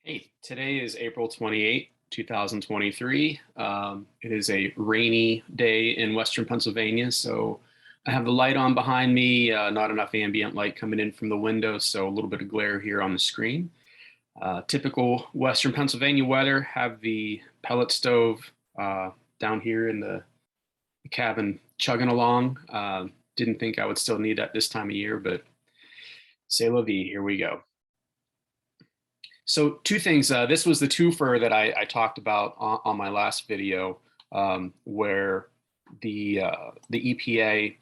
Hey, today is April 28th, 2023. It is a rainy day in Western Pennsylvania, so I have the light on behind me, not enough ambient light coming in from the window, so a little bit of glare here on the screen. Typical Western Pennsylvania weather, have the pellet stove down here in the cabin chugging along. Didn't think I would still need that this time of year, but c'est la vie, here we go. So two things. This was the twofer that I talked about on my last video, where the EPA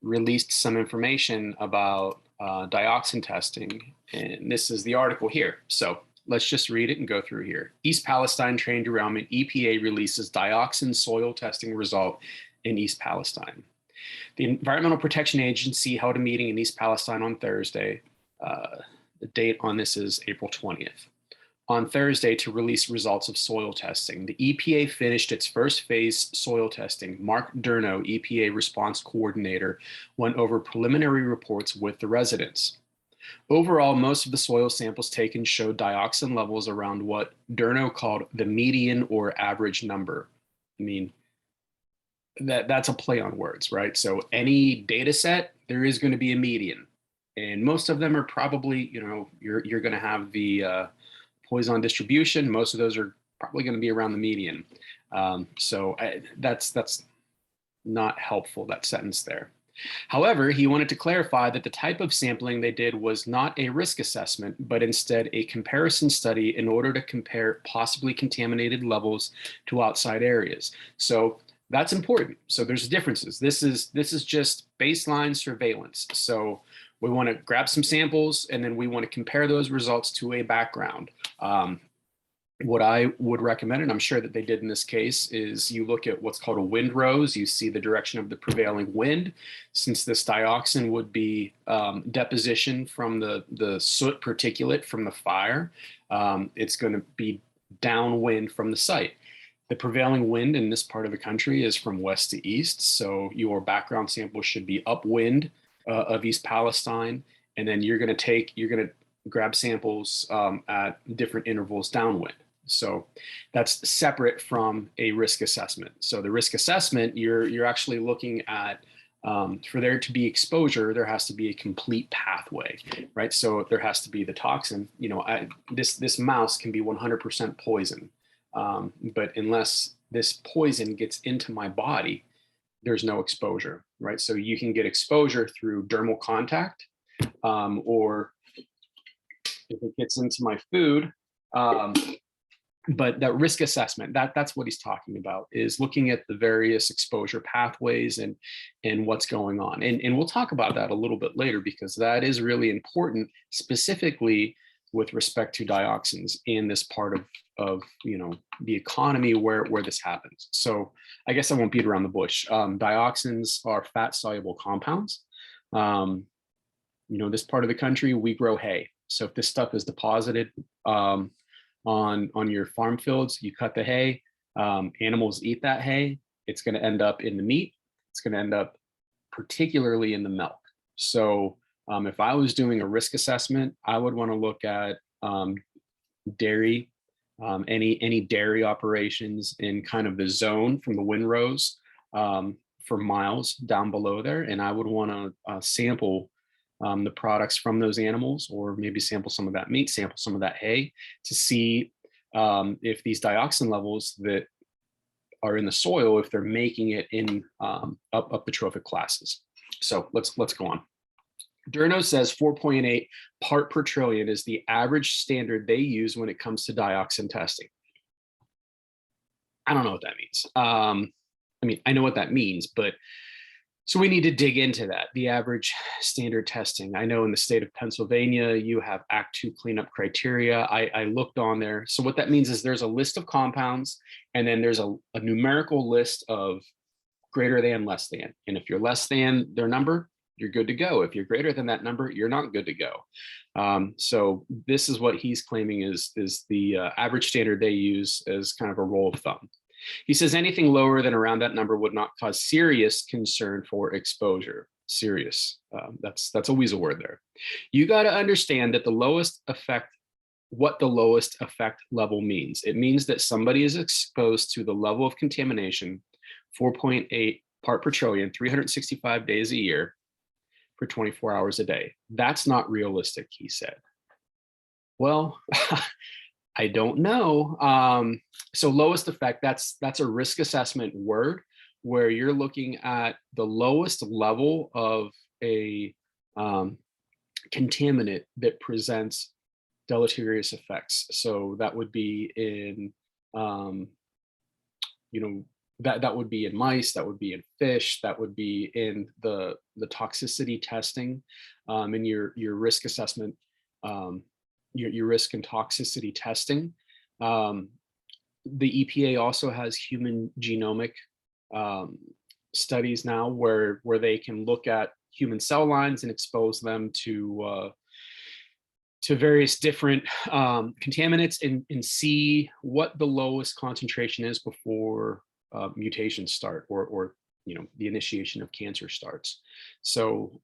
released some information about dioxin testing, and this is the article here. So let's just read it and go through here. East Palestine train derailment. EPA releases dioxin soil testing result in East Palestine. The Environmental Protection Agency held a meeting in East Palestine on Thursday. The date on this is April 20th. On Thursday, to release results of soil testing. The EPA finished its first phase soil testing. Mark Durno, EPA response coordinator, went over preliminary reports with the residents. Overall, most of the soil samples taken showed dioxin levels around what Durno called the median or average number. I mean, that's a play on words, right? So any data set, there is going to be a median. And most of them are probably, you're going to have the Poisson distribution. Most of those are probably going to be around the median. That's not helpful, that sentence there. However, he wanted to clarify that the type of sampling they did was not a risk assessment, but instead a comparison study in order to compare possibly contaminated levels to outside areas. So that's important. So there's differences. This is just baseline surveillance. So we want to grab some samples and then we want to compare those results to a background. What I would recommend, and I'm sure that they did in this case, is you look at what's called a wind rose. You see the direction of the prevailing wind. Since this dioxin would be deposition from the soot particulate from the fire, it's going to be downwind from the site. The prevailing wind in this part of the country is from west to east, so your background sample should be upwind of East Palestine, and then you're going to grab samples at different intervals downwind. So that's separate from a risk assessment. So the risk assessment, you're actually looking at, for there to be exposure, there has to be a complete pathway, right? So there has to be the toxin. This mouse can be 100% poison, but unless this poison gets into my body, there's no exposure, right? So you can get exposure through dermal contact, or if it gets into my food. But that risk assessment, that's what he's talking about, is looking at the various exposure pathways and what's going on. And we'll talk about that a little bit later, because that is really important, specifically with respect to dioxins in this part of the economy where this happens. So I guess I won't beat around the bush. Dioxins are fat soluble compounds. This part of the country, we grow hay. So if this stuff is deposited on your farm fields, you cut the hay, animals eat that hay, it's going to end up in the meat, it's going to end up particularly in the milk. So if I was doing a risk assessment, I would want to look at dairy, any dairy operations in kind of the zone from the windrows for miles down below there. And I would want to sample the products from those animals, or maybe sample some of that meat, sample some of that hay, to see if these dioxin levels that are in the soil, if they're making it in up the trophic classes. So let's go on. Durno says 4.8 part per trillion is the average standard they use when it comes to dioxin testing. I don't know what that means. I mean, I know what that means, but so we need to dig into that, the average standard testing. I know in the state of Pennsylvania, you have Act 2 cleanup criteria. I looked on there. So what that means is there's a list of compounds, and then there's a numerical list of greater than, less than. And if you're less than their number, you're good to go. If you're greater than that number, you're not good to go. So this is what he's claiming is the average standard they use as kind of a rule of thumb. He says anything lower than around that number would not cause serious concern for exposure. Serious. That's a weasel word there. You got to understand that the lowest effect what the lowest effect level means. It means that somebody is exposed to the level of contamination, 4.8 part per trillion, 365 days a year for 24 hours a day. That's not realistic, he said. Well, I don't know. So lowest effect, that's a risk assessment word where you're looking at the lowest level of a contaminant that presents deleterious effects. So that would be in, that would be in mice, that would be in fish, that would be in the toxicity testing, and your risk assessment, your risk and toxicity testing. The EPA also has human genomic studies now where they can look at human cell lines and expose them to various different contaminants and see what the lowest concentration is before mutations start or the initiation of cancer starts. So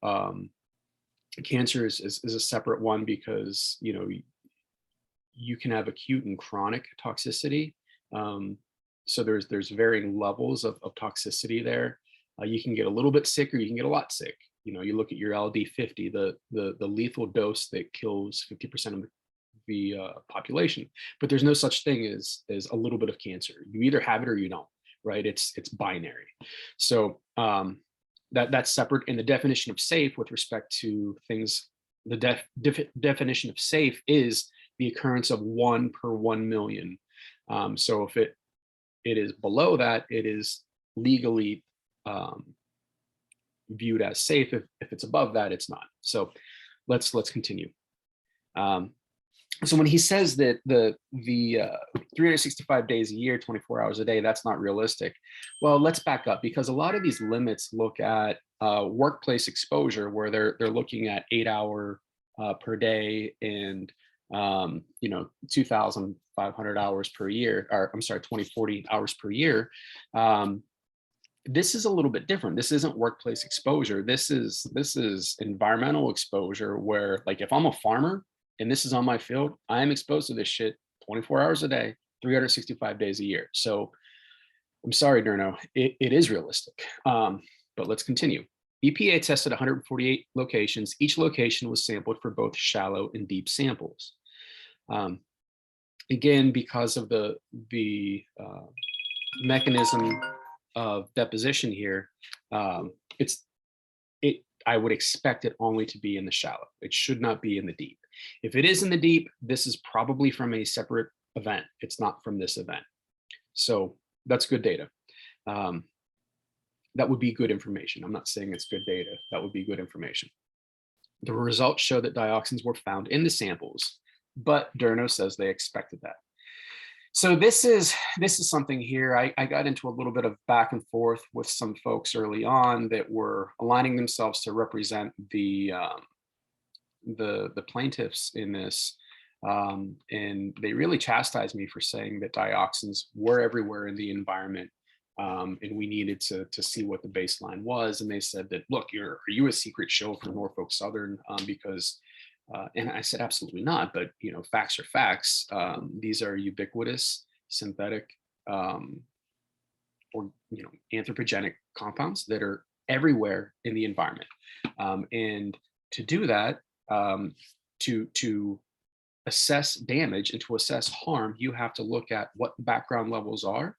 cancer is a separate one because you can have acute and chronic toxicity. So there's varying levels of toxicity there. You can get a little bit sick or you can get a lot sick. You look at your LD50, the lethal dose that kills 50% of the population, but there's no such thing as a little bit of cancer. You either have it or you don't, right? It's binary. So that's separate. And the definition of safe with respect to things, the definition of safe is the occurrence of 1 per 1 million. So if it is below that, it is legally viewed as safe. If it's above that, it's not. So let's continue. So when he says that the 365 days a year, 24 hours a day, that's not realistic. Well, let's back up, because a lot of these limits look at workplace exposure, where they're looking at 8-hour per day and 2,500 hours per year, or I'm sorry, 2040 hours per year. This is a little bit different. This isn't workplace exposure. This is environmental exposure, where, like, if I'm a farmer and this is on my field, I am exposed to this shit 24 hours a day, 365 days a year. So I'm sorry, Durno, it is realistic. But let's continue. EPA tested 148 locations. Each location was sampled for both shallow and deep samples. Again, because of the mechanism of deposition here, I would expect it only to be in the shallow. It should not be in the deep. If it is in the deep, this is probably from a separate event. It's not from this event. So that's good data. That would be good information. I'm not saying it's good data. That would be good information. The results show that dioxins were found in the samples, but Durno says they expected that. So this is something here. I got into a little bit of back and forth with some folks early on that were aligning themselves to represent the plaintiffs in this, and they really chastised me for saying that dioxins were everywhere in the environment, and we needed to see what the baseline was. And they said that, look, are you a secret show for Norfolk Southern? Because and I said, absolutely not. But facts are facts. These are ubiquitous synthetic or anthropogenic compounds that are everywhere in the environment. And to do that, to assess damage and to assess harm, you have to look at what the background levels are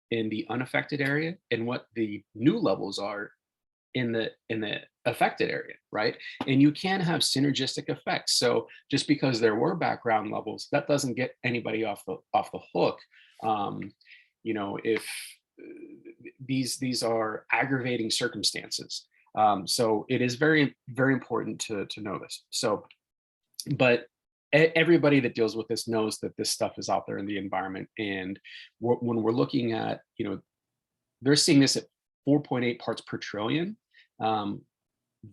in the unaffected area and what the new levels are in the affected area, right? And you can have synergistic effects. So just because there were background levels, that doesn't get anybody off the hook. If these are aggravating circumstances. So it is very, very important to know this. So, but everybody that deals with this knows that this stuff is out there in the environment. And when we're looking at, they're seeing this at 4.8 parts per trillion.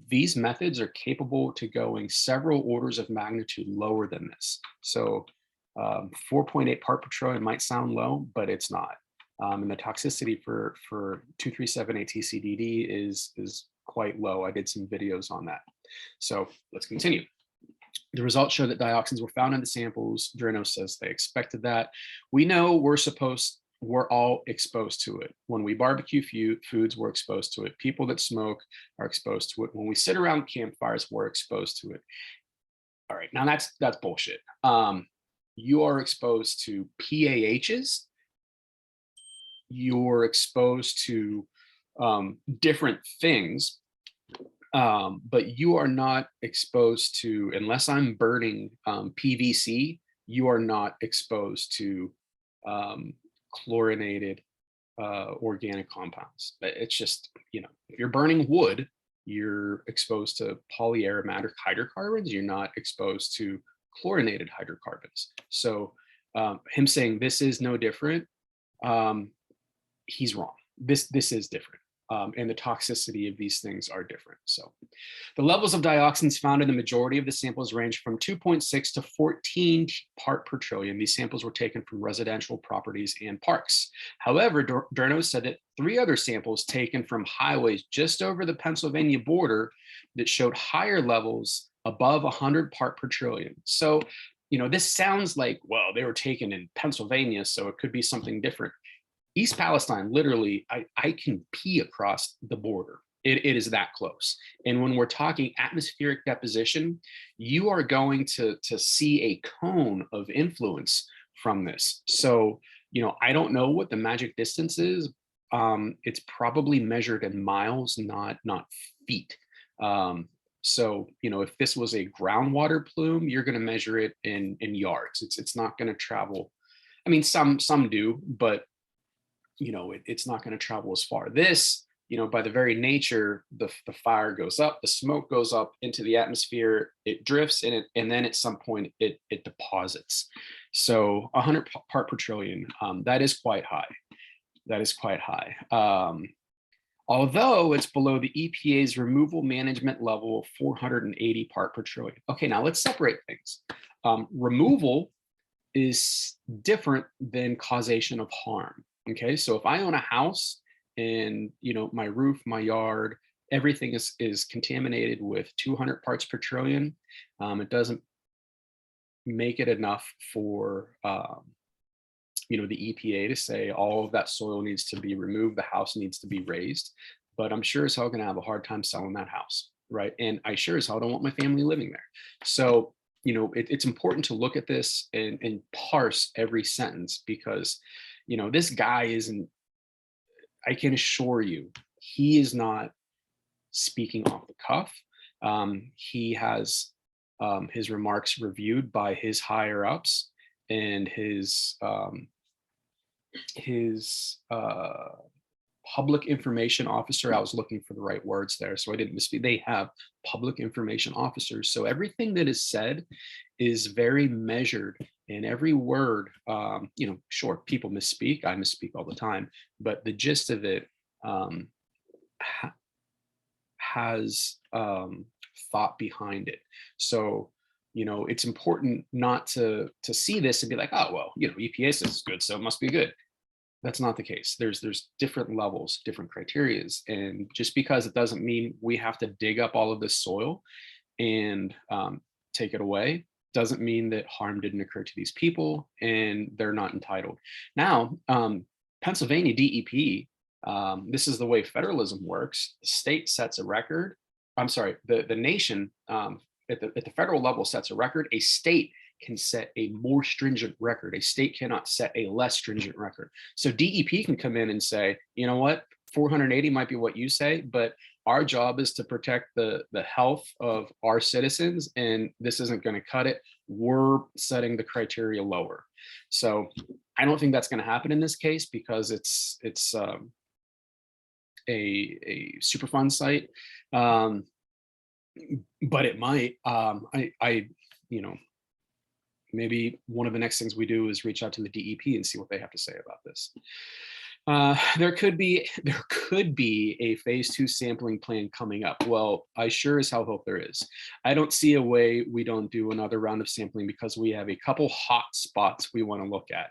These methods are capable to going several orders of magnitude lower than this. So 4.8 part per trillion might sound low, but it's not. And the toxicity for 2,3,7-ATCDD is quite low. I did some videos on that. So let's continue. The results show that dioxins were found in the samples. Drano says they expected that. We know we're all exposed to it. When we barbecue foods, we're exposed to it. People that smoke are exposed to it. When we sit around campfires, we're exposed to it. All right, now that's bullshit. You are exposed to PAHs. You're exposed to different things, but you are not exposed to, unless I'm burning PVC, you are not exposed to chlorinated organic compounds. It's just, if you're burning wood, you're exposed to polyaromatic hydrocarbons. You're not exposed to chlorinated hydrocarbons. So him saying this is no different, he's wrong. This is different. And the toxicity of these things are different. So the levels of dioxins found in the majority of the samples range from 2.6 to 14 part per trillion. These samples were taken from residential properties and parks. However, Durno said that 3 other samples taken from highways just over the Pennsylvania border that showed higher levels above 100 part per trillion. So, this sounds like, well, they were taken in Pennsylvania, so it could be something different. East Palestine, literally, I can pee across the border. It is that close. And when we're talking atmospheric deposition, you are going to see a cone of influence from this. So, I don't know what the magic distance is. It's probably measured in miles, not feet. So, if this was a groundwater plume, you're going to measure it in yards. It's not going to travel. I mean, some do, but it's not going to travel as far. This, by the very nature, the fire goes up, the smoke goes up into the atmosphere, it drifts in it, and then at some point it deposits. So 100 part per trillion, that is quite high. That is quite high. Although it's below the EPA's removal management level of 480 part per trillion. Okay, now let's separate things. Removal is different than causation of harm. Okay, so if I own a house and my roof, my yard, everything is contaminated with 200 parts per trillion, it doesn't make it enough for the EPA to say all of that soil needs to be removed, the house needs to be raised. But I'm sure as hell gonna have a hard time selling that house, right? And I sure as hell don't want my family living there. So it's important to look at this and parse every sentence, because this guy isn't, I can assure you, he is not speaking off the cuff. He has his remarks reviewed by his higher ups, and his public information officer. I was looking for the right words there, so I didn't misspeak. They have public information officers. So everything that is said is very measured, and every word, sure, people misspeak. I misspeak all the time, but the gist of it has thought behind it. So, it's important not to see this and be like, oh, well, EPA says it's good, so it must be good. That's not the case. There's different levels, different criterias. And just because it doesn't mean we have to dig up all of this soil and take it away, doesn't mean that harm didn't occur to these people and they're not entitled. Now, Pennsylvania DEP, this is the way federalism works. The state sets a record. I'm sorry, the nation at the federal level sets a record. A state can set a more stringent record. A state cannot set a less stringent record. So DEP can come in and say, you know what, 480 might be what you say, but our job is to protect the health of our citizens, and this isn't going to cut it. We're setting the criteria lower. So I don't think that's going to happen in this case, because it's a Superfund site, but it might. Maybe one of the next things we do is reach out to the DEP and see what they have to say about this. There could be a phase 2 sampling plan coming up. Well, I sure as hell hope there is. I don't see a way we don't do another round of sampling, because we have a couple hot spots we want to look at.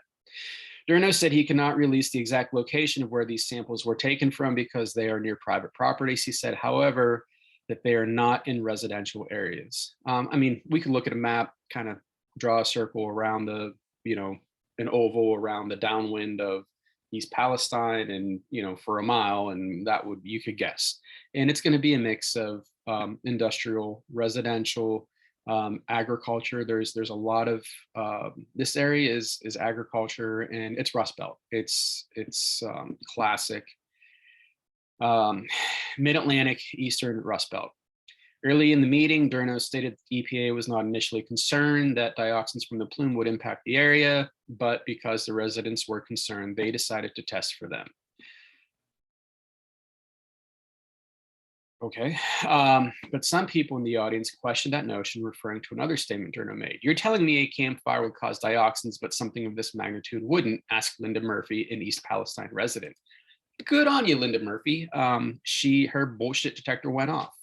Durno said he cannot release the exact location of where these samples were taken from because they are near private properties. He said, however, that they are not in residential areas. I mean, we could look at a map, kind of draw a circle around the, an oval around the downwind of East Palestine and, for a mile, and that would, you could guess. And it's going to be a mix of industrial, residential, agriculture. There's a lot of this area is agriculture, and it's Rust Belt. It's classic Mid-Atlantic Eastern Rust Belt. Early in the meeting, Durno stated the EPA was not initially concerned that dioxins from the plume would impact the area, but because the residents were concerned, they decided to test for them. Okay, but some people in the audience questioned that notion, referring to another statement Durno made. You're telling me a campfire would cause dioxins, but something of this magnitude wouldn't, asked Linda Murphy, an East Palestine resident. Good on you, Linda Murphy. Her bullshit detector went off.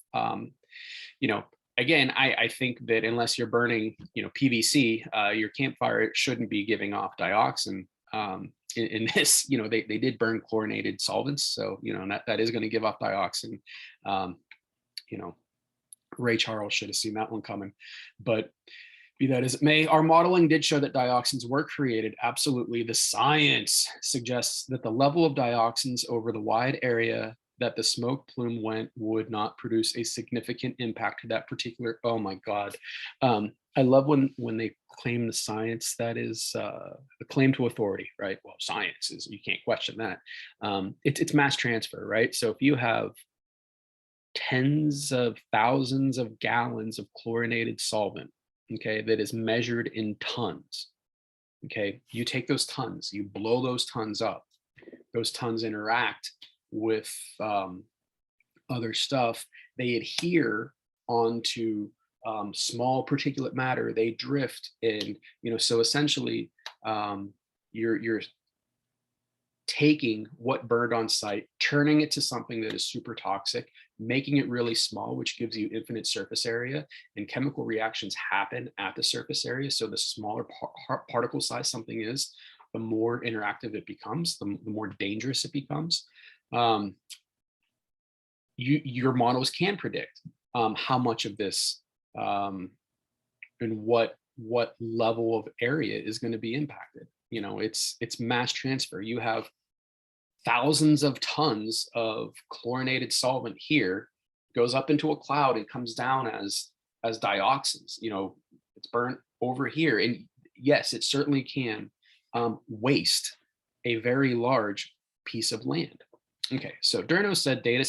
Again, I think that unless you're burning, PVC, your campfire shouldn't be giving off dioxin. In this, they did burn chlorinated solvents, so that is going to give off dioxin. Ray Charles should have seen that one coming, but be that as it may, our modeling did show that dioxins were created. Absolutely, the science suggests that the level of dioxins over the wide area that the smoke plume went would not produce a significant impact to that particular. Oh my God. I love when they claim the science that is a claim to authority, right? Well, science is, you can't question that. It's mass transfer, right? So if you have tens of thousands of gallons of chlorinated solvent, okay, that is measured in tons, okay, you take those tons, you blow those tons up, those tons interact with other stuff, they adhere onto small particulate matter, they drift in, so essentially you're taking what burned on site, turning it to something that is super toxic, making it really small, which gives you infinite surface area, and chemical reactions happen at the surface area. So the smaller particle size something is, the more interactive it becomes, the more dangerous it becomes. Your models can predict how much of this and what level of area is going to be impacted. It's mass transfer. You have thousands of tons of chlorinated solvent here, goes up into a cloud and comes down as dioxins. It's burnt over here, and yes, it certainly can waste a very large piece of land. Okay, so Durno said data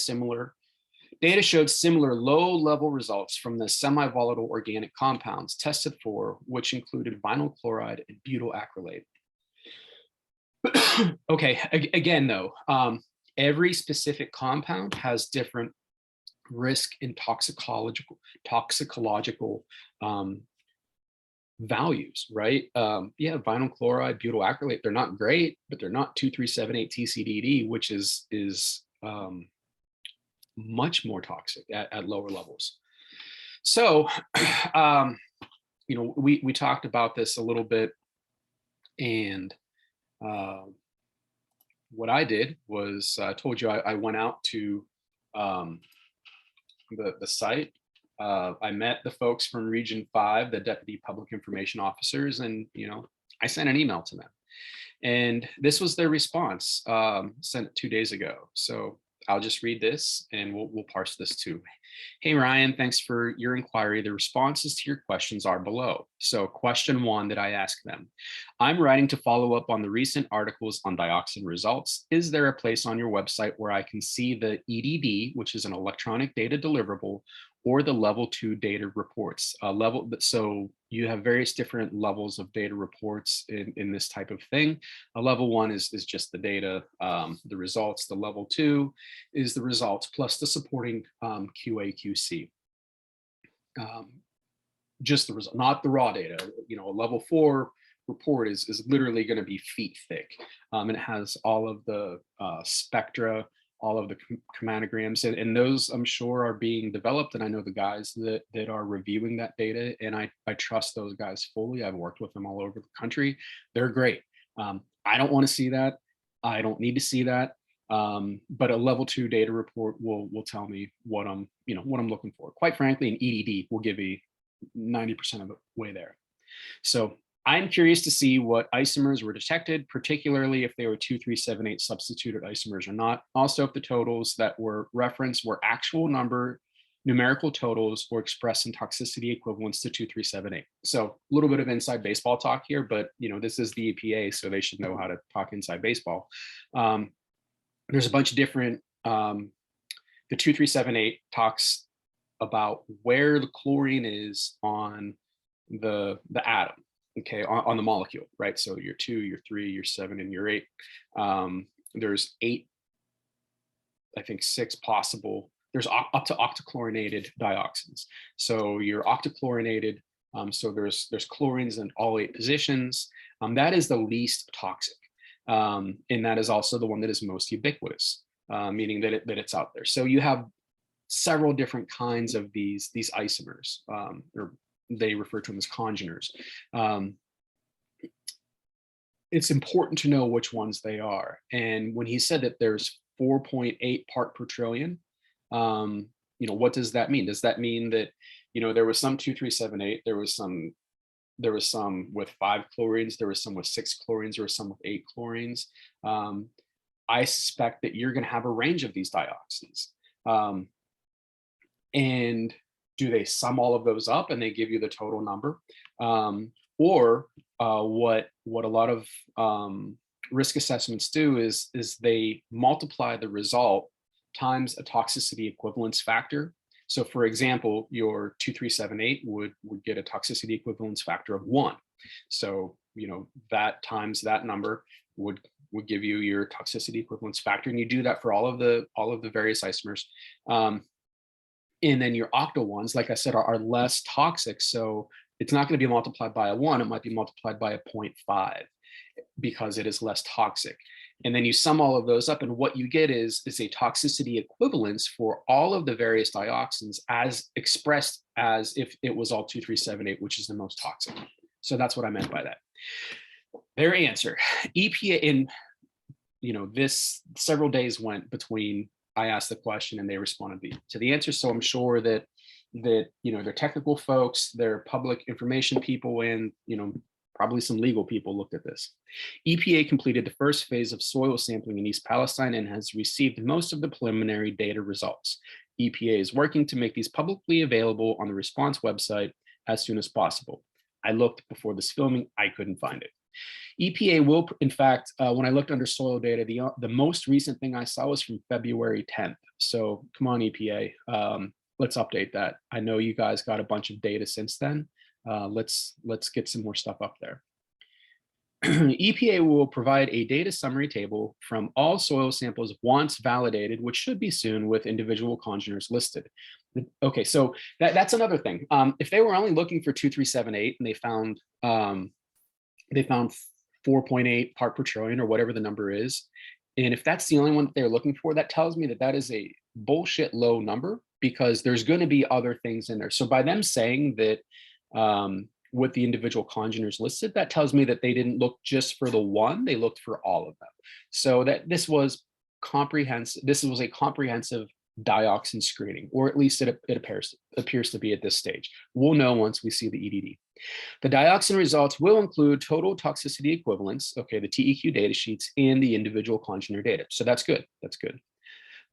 showed similar low-level results from the semi-volatile organic compounds tested for, which included vinyl chloride and butyl acrylate. Okay, again though, every specific compound has different risk and toxicological values, right? Yeah, vinyl chloride, butyl acrylate, they're not great, but they're not 2378 TCDD, which is much more toxic at lower levels. So, we talked about this a little bit, and what I did was, I told you I went out to the site. I met the folks from Region 5, the Deputy Public Information Officers, and I sent an email to them. And this was their response, sent 2 days ago. So I'll just read this and we'll parse this too. Hey, Ryan, thanks for your inquiry. The responses to your questions are below. So question 1 that I asked them: I'm writing to follow up on the recent articles on dioxin results. Is there a place on your website where I can see the EDD, which is an electronic data deliverable, or the level 2 data reports? So you have various different levels of data reports in this type of thing. A level 1 is just the data, the results. The level 2 is the results plus the supporting QA, QC. Just the result, not the raw data. A level 4 report is literally going to be feet thick. And it has all of the spectra, all of the chromatograms, and those I'm sure are being developed. And I know the guys that are reviewing that data, and I trust those guys fully. I've worked with them all over the country. They're great. I don't want to see that. I don't need to see that. But a level 2 data report will tell me what I'm, what I'm looking for. Quite frankly, an EDD will give me 90% of the way there. So I'm curious to see what isomers were detected, particularly if they were 2378 substituted isomers or not. Also, if the totals that were referenced were actual numerical totals or expressed in toxicity equivalents to 2378. So a little bit of inside baseball talk here, but this is the EPA, so they should know how to talk inside baseball. There's a bunch of different, the 2378 talks about where the chlorine is on the atom, okay, on the molecule, right? So your 2, your 3, your 7, and your 8. There's 8, I think 6 possible. There's up to octochlorinated dioxins. So you're octochlorinated, so there's chlorines in all 8 positions. That is the least toxic. And that is also the one that is most ubiquitous, meaning that it's out there. So you have several different kinds of these isomers, or they refer to them as congeners. It's important to know which ones they are. And when he said that there's 4.8 part per trillion, what does that mean? Does that mean that, there was some 2378, there was some with 5 chlorines, there was some with 6 chlorines, there was some with 8 chlorines. I suspect that you're going to have a range of these dioxins. And do they sum all of those up and they give you the total number? Or what a lot of risk assessments do is they multiply the result times a toxicity equivalence factor. So for example, your 2378 would get a toxicity equivalence factor of 1. So, that times that number would give you your toxicity equivalence factor. And you do that for all of the various isomers. And then your octal ones, like I said, are less toxic. So it's not going to be multiplied by a 1. It might be multiplied by a 0.5 because it is less toxic. And then you sum all of those up, and what you get is a toxicity equivalence for all of the various dioxins as expressed as if it was all 2378, which is the most toxic. So that's what I meant by that. Their answer, EPA, in this several days went between I asked the question and they responded to the answer. So I'm sure that their technical folks, their public information people, and probably some legal people looked at this. EPA completed the first phase of soil sampling in East Palestine and has received most of the preliminary data results. EPA is working to make these publicly available on the response website as soon as possible. I looked before this filming, I couldn't find it. EPA will, in fact, when I looked under soil data, the most recent thing I saw was from February 10th. So come on, EPA, let's update that. I know you guys got a bunch of data since then. Let's get some more stuff up there. EPA will provide a data summary table from all soil samples once validated, which should be soon, with individual congeners listed. Okay, so that's another thing. If they were only looking for 2378 and they found 4.8 part per trillion or whatever the number is, and if that's the only one that they're looking for, that tells me that that is a bullshit low number, because there's going to be other things in there. So by them saying that with the individual congeners listed, that tells me that they didn't look just for the one, they looked for all of them. So that this was comprehensive. This was a comprehensive dioxin screening, or at least it appears to be at this stage. We'll know once we see the EDD. The dioxin results will include total toxicity equivalents, okay, the TEQ data sheets, and the individual congener data. So that's good. That's good.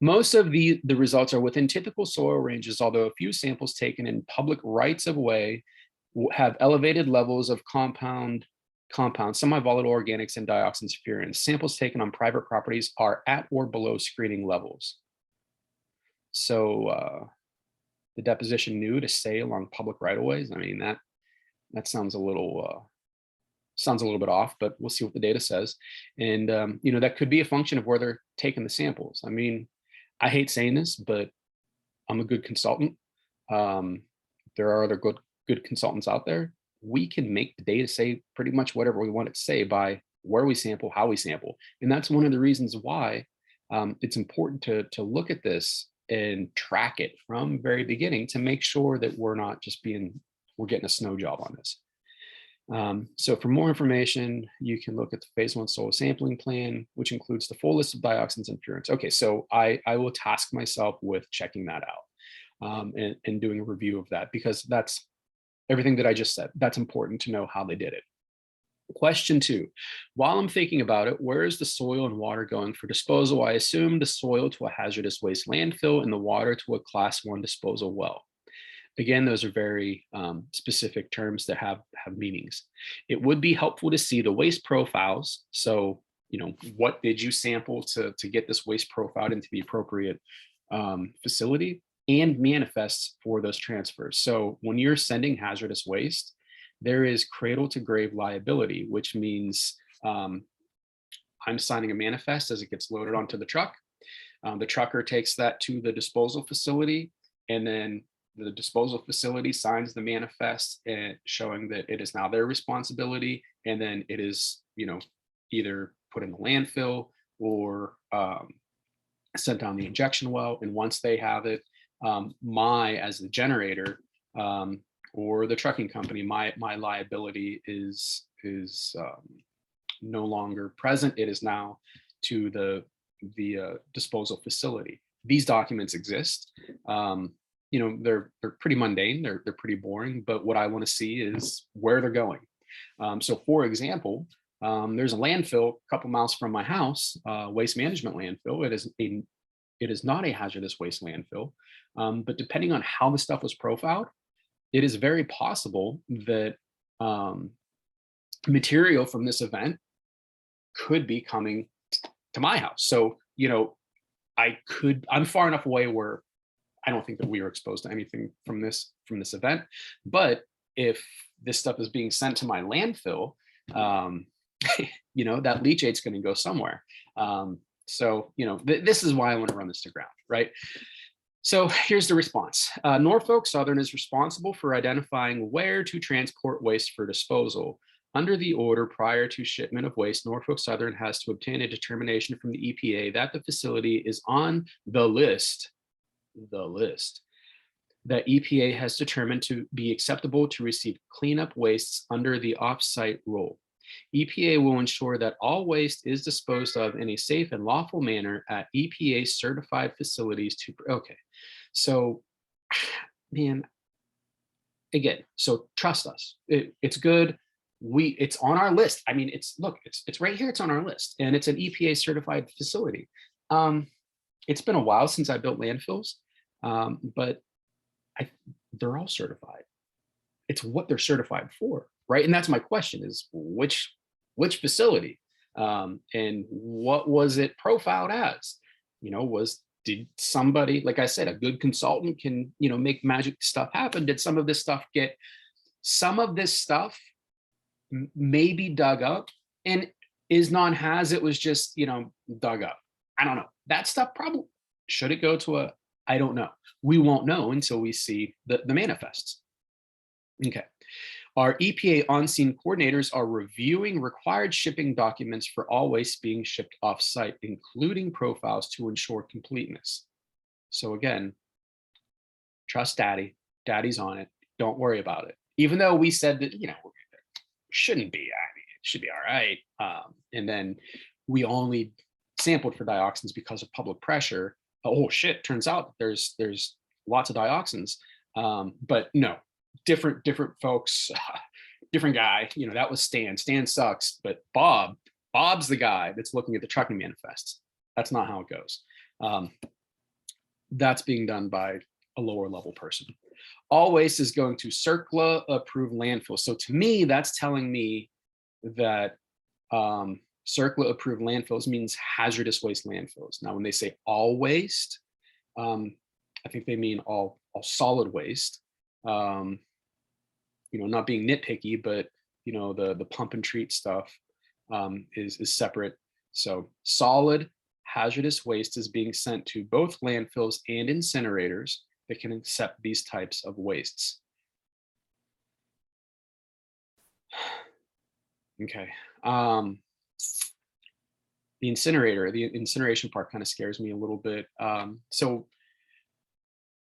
Most of the results are within typical soil ranges, although a few samples taken in public rights of way have elevated levels of compounds, semi-volatile organics, and dioxin spurins. Samples taken on private properties are at or below screening levels. So the deposition new to stay along public right-of-ways. I mean, that sounds a little bit off, but we'll see what the data says. And that could be a function of where they're taking the samples. I mean, I hate saying this, but I'm a good consultant. There are other good consultants out there. We can make the data say pretty much whatever we want it to say by where we sample, how we sample. And that's one of the reasons why it's important to look at this and track it from very beginning to make sure that we're not just we're getting a snow job on this. So for more information, you can look at the phase 1 soil sampling plan, which includes the full list of dioxins and purines. Okay, so I will task myself with checking that out and doing a review of that, because that's everything that I just said. That's important to know how they did it. Question 2, while I'm thinking about it, where is the soil and water going for disposal? I assume the soil to a hazardous waste landfill and the water to a class 1 disposal well. Again, those are very specific terms that have meanings. It would be helpful to see the waste profiles. So, what did you sample to get this waste profiled into the appropriate facility, and manifests for those transfers. So when you're sending hazardous waste, there is cradle to grave liability, which means I'm signing a manifest as it gets loaded onto the truck. The trucker takes that to the disposal facility, and then the disposal facility signs the manifest and showing that it is now their responsibility. And then it is, either put in the landfill or sent down the injection well. And once they have it, as the generator, or the trucking company, my liability is no longer present. It is now to the disposal facility. These documents exist. They're pretty mundane. They're pretty boring. But what I want to see is where they're going. So, for example, there's a landfill a couple miles from my house, waste management landfill. It is not a hazardous waste landfill, but depending on how the stuff was profiled, it is very possible that material from this event could be coming to my house. So, I'm far enough away where I don't think that we are exposed to anything from this event. But if this stuff is being sent to my landfill, that leachate's going to go somewhere. This is why I want to run this to ground, right? So here's the response. Norfolk Southern is responsible for identifying where to transport waste for disposal. Under the order prior to shipment of waste, Norfolk Southern has to obtain a determination from the EPA that the facility is on the list that EPA has determined to be acceptable to receive cleanup wastes under the off-site rule. EPA will ensure that all waste is disposed of in a safe and lawful manner at EPA certified facilities okay. So, man, again, so trust us. It's good. It's on our list. I mean, it's right here. It's on our list, and it's an EPA certified facility. It's been a while since I built landfills, but they're all certified. It's what they're certified for, right? And that's my question: is which facility, and what was it profiled as? Did somebody, like I said, a good consultant can make magic stuff happen? Did some of this stuff maybe dug up, and is non-haz it was just dug up? I don't know. That stuff probably should it go to I don't know. We won't know until we see the manifests. Okay. Our EPA on-scene coordinators are reviewing required shipping documents for all waste being shipped off-site, including profiles to ensure completeness. So again, trust Daddy. Daddy's on it. Don't worry about it. Even though we said that, shouldn't be. I mean, it should be all right. And then we only sampled for dioxins because of public pressure. Oh shit! Turns out there's lots of dioxins. But no, different folks, different guy. That was Stan. Stan sucks, but Bob's the guy that's looking at the trucking manifests. That's not how it goes. That's being done by a lower level person. All waste is going to CERCLA approved landfill. So to me, that's telling me that CERCLA approved landfills means hazardous waste landfills. Now, when they say all waste, I think they mean all solid waste. Not being nitpicky, but the pump and treat stuff is separate. So solid hazardous waste is being sent to both landfills and incinerators that can accept these types of wastes. Okay. The incineration part kind of scares me a little bit. So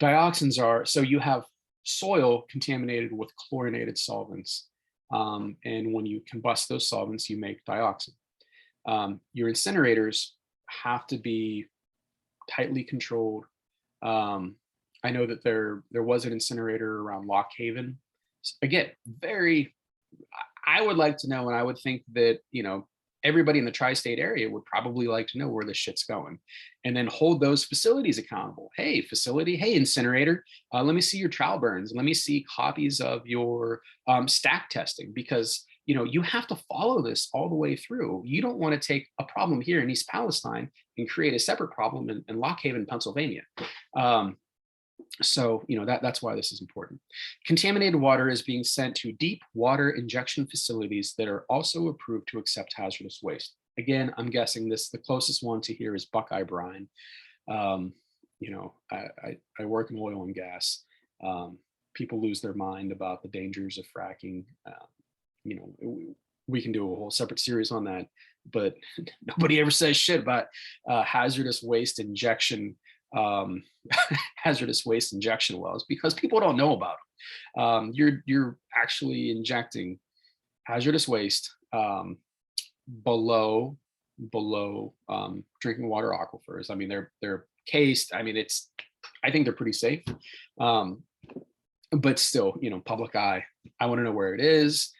dioxins so you have soil contaminated with chlorinated solvents. And when you combust those solvents, you make dioxin. Your incinerators have to be tightly controlled. I know that there was an incinerator around Lock Haven. Again, very. I would like to know, and I would think that everybody in the tri-state area would probably like to know where this shit's going, and then hold those facilities accountable. Hey, facility. Hey, incinerator. Let me see your trial burns. Let me see copies of your stack testing, because you have to follow this all the way through. You don't want to take a problem here in East Palestine and create a separate problem in Lock Haven, Pennsylvania. So that's why this is important. Contaminated water is being sent to deep water injection facilities that are also approved to accept hazardous waste. Again, I'm guessing the closest one to here is Buckeye Brine. I work in oil and gas. People lose their mind about the dangers of fracking. We can do a whole separate series on that, but nobody ever says shit about hazardous waste injection hazardous waste injection wells, because people don't know about them. You're actually injecting hazardous waste below drinking water aquifers. I mean, they're cased. I mean, I think they're pretty safe, but still, public eye. I want to know where it is.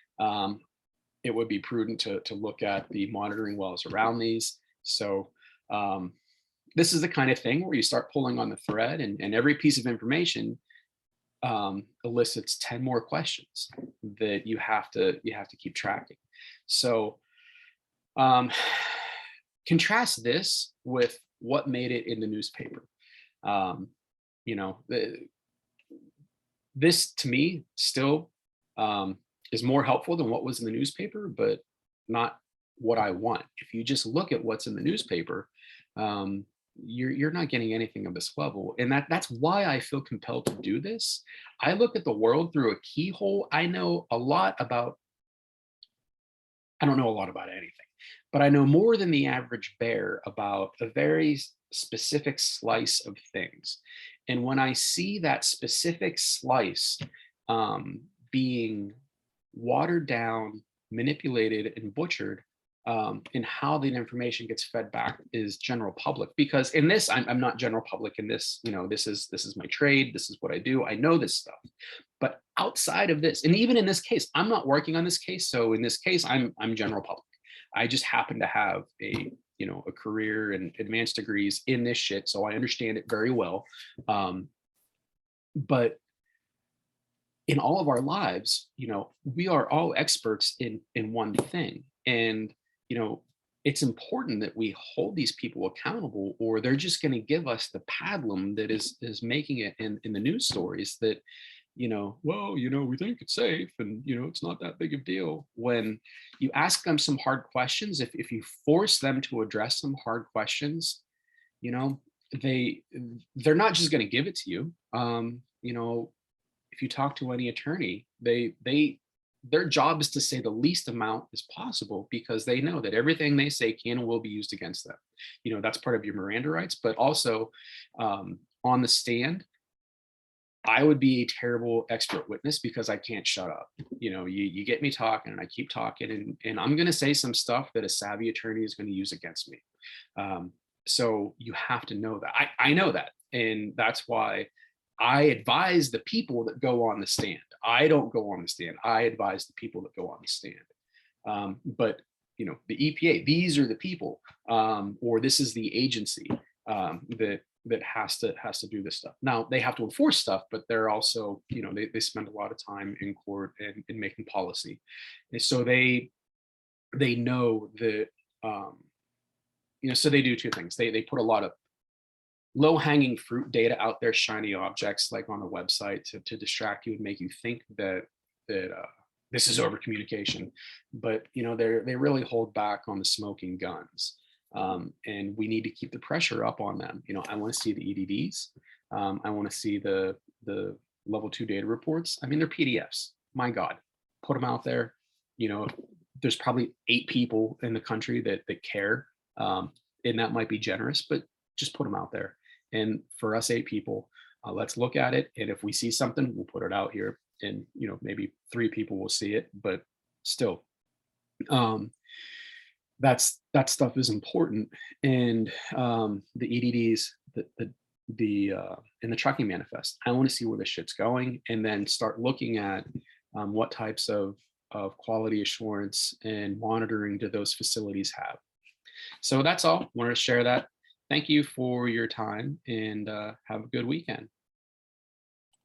It would be prudent to look at the monitoring wells around these. So this is the kind of thing where you start pulling on the thread, and every piece of information elicits 10 more questions that you have to keep tracking. So contrast this with what made it in the newspaper. This to me still is more helpful than what was in the newspaper, but not what I want. If you just look at what's in the newspaper, you're not getting anything of this level. And that's why I feel compelled to do this. I look at the world through a keyhole. I don't know a lot about anything, but I know more than the average bear about a very specific slice of things. And when I see that specific slice being watered down, manipulated, and butchered, and how the information gets fed back is general public. Because in this, I'm not general public in this. This is my trade. This is what I do. I know this stuff. But outside of this, and even in this case, I'm not working on this case. So in this case, I'm general public. I just happen to have a career and advanced degrees in this shit, so I understand it very well. But in all of our lives, we are all experts in one thing, and it's important that we hold these people accountable, or they're just going to give us the pablum that is making it in the news stories that, we think it's safe, and it's not that big of a deal. When you ask them some hard questions, if you force them to address some hard questions, they're not just going to give it to you. If you talk to any attorney, their job is to say the least amount as possible, because they know that everything they say can and will be used against them. That's part of your Miranda rights, but also on the stand, I would be a terrible expert witness because I can't shut up. You get me talking and I keep talking, and I'm going to say some stuff that a savvy attorney is going to use against me. So you have to know that. I know that. And that's why I advise the people that go on the stand. I don't go on the stand. I advise the people that go on the stand. But the EPA, these are the people, or this is the agency that has to do this stuff. Now they have to enforce stuff, but they're also, they spend a lot of time in court and in making policy, and so they know that, so they do two things. They put a lot of low-hanging fruit data out there, shiny objects like on the website to distract you and make you think that this is over communication, but they really hold back on the smoking guns, and we need to keep the pressure up on them. I want to see the EDDs. I want to see the level 2 data reports. I mean, they're PDFs. My God, put them out there. There's probably 8 people in the country that care, and that might be generous, but just put them out there. And for us 8 people, let's look at it. And if we see something, we'll put it out here, and maybe 3 people will see it, but still. Um, that stuff is important, and the EDDs, in the trucking manifest. I want to see where the shit's going, and then start looking at what types of quality assurance and monitoring do those facilities have. So that's all. Wanted to share that. Thank you for your time, and have a good weekend.